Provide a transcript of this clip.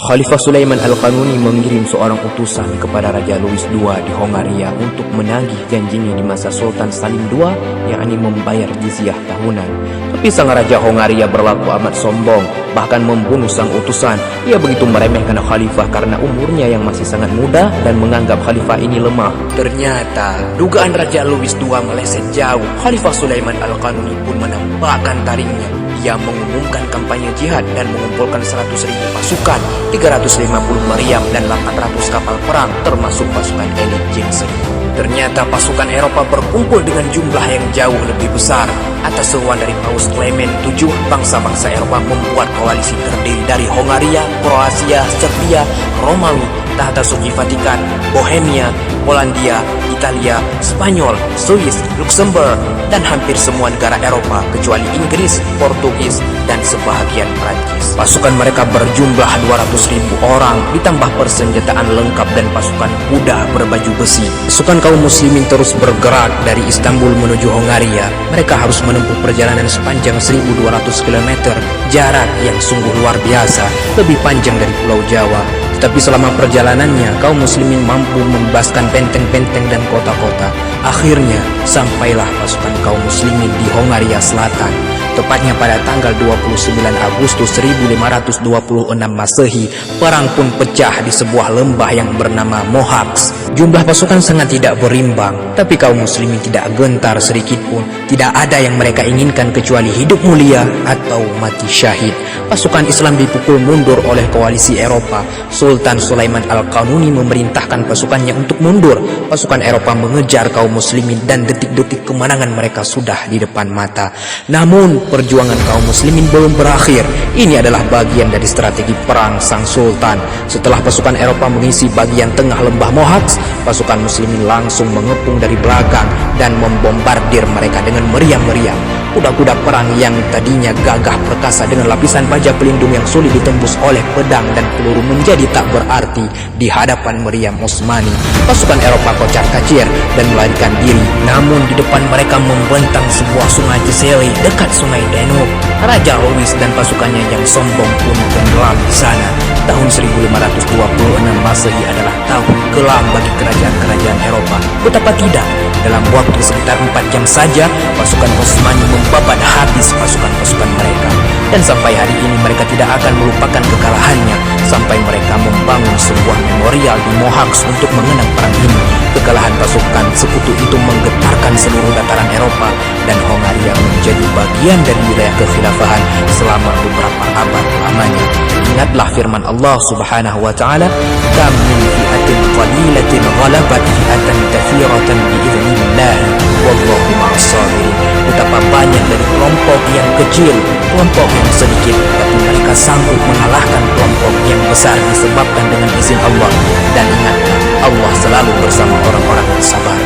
Khalifah Sulaiman Al-Qanuni mengirim seorang utusan kepada Raja Louis II di Hongaria untuk menagih janjinya di masa Sultan Salim II, yakni membayar jizyah tahunan. Tapi sang Raja Hongaria berlaku amat sombong, bahkan membunuh sang utusan. Ia begitu meremehkan Khalifah karena umurnya yang masih sangat muda dan menganggap Khalifah ini lemah. Ternyata dugaan Raja Louis II meleset jauh. Khalifah Sulaiman Al-Qanuni pun menampakkan taringnya. Ia mengumumkan kampanye jihad dan mengumpulkan 100.000 pasukan, 350 meriam dan 800 kapal perang, termasuk pasukan elit Jensen. Ternyata pasukan Eropa berkumpul dengan jumlah yang jauh lebih besar. Atas seruan dari Paus Clement VII, bangsa-bangsa Eropa membuat koalisi terdiri dari Hongaria, Kroasia, Serbia, Romawi, Tahta Suci Vatikan, Bohemia, Polandia, Italia, Spanyol, Swiss, Luxembourg, dan hampir semua negara Eropa kecuali Inggris, Portugis, dan sebahagian Prancis. Pasukan mereka berjumlah 200.000 orang, ditambah persenjataan lengkap dan pasukan kuda berbaju besi. Pasukan kaum muslimin terus bergerak dari Istanbul menuju Hongaria. Mereka harus menempuh perjalanan sepanjang 1.200 km, jarak yang sungguh luar biasa, lebih panjang dari Pulau Jawa. Tapi selama perjalanannya, kaum muslimin mampu membebaskan benteng-benteng dan kota-kota. Akhirnya, sampailah pasukan kaum muslimin di Hongaria Selatan. Tepatnya pada tanggal 29 Agustus 1526 Masehi, perang pun pecah di sebuah lembah yang bernama Mohacs. Jumlah pasukan sangat tidak berimbang, tapi kaum muslimin tidak gentar sedikit pun. Tidak ada yang mereka inginkan kecuali hidup mulia atau mati syahid. Pasukan Islam dipukul mundur oleh koalisi Eropa. Sultan Sulaiman Al-Qanuni memerintahkan pasukannya untuk mundur. Pasukan Eropa mengejar kaum muslimin dan detik-detik kemenangan mereka sudah di depan mata. Namun, perjuangan kaum muslimin belum berakhir. Ini adalah bagian dari strategi perang sang sultan. Setelah pasukan Eropa mengisi bagian tengah lembah Mohacs, pasukan muslimin langsung mengepung dari belakang dan membombardir mereka dengan meriam-meriam. Kuda-kuda perang yang tadinya gagah perkasa dengan lapisan baja pelindung yang sulit ditembus oleh pedang dan peluru menjadi tak berarti di hadapan meriam Utsmani. Pasukan Eropa kocar-kacir dan melarikan diri. Namun di depan mereka membentang sebuah sungai Ciseli dekat sungai Danube. Raja Louis dan pasukannya yang sombong pun tenggelam di sana. Tahun 1526 Masehi adalah tahun kelam bagi kerajaan-kerajaan Eropa. Betapa tidak, dalam waktu sekitar 4 jam saja, pasukan Utsmani membabat habis pasukan-pasukan mereka. Dan sampai hari ini mereka tidak akan melupakan kekalahannya, sampai mereka membangun sebuah memorial di Mohacs untuk mengenang perang ini. Kekalahan pasukan sekutu itu menggetarkan seluruh dataran Eropa, dan Hongaria menjadi bagian dari wilayah kekhilafahan selama beberapa abad lamanya. Ingatlah firman Allah Subhanahu wa taala, "Kam min fi'atin qalilatin ghalabat fi'atan katsiratan bi'idznillah, wallahu ma'as sabirin." Betapa banyak dari kelompok yang kecil, kelompok yang sedikit, tapi mereka sanggup mengalahkan kelompok yang besar disebabkan dengan izin Allah. Dan ingatlah, Allah selalu bersama orang-orang yang sabar.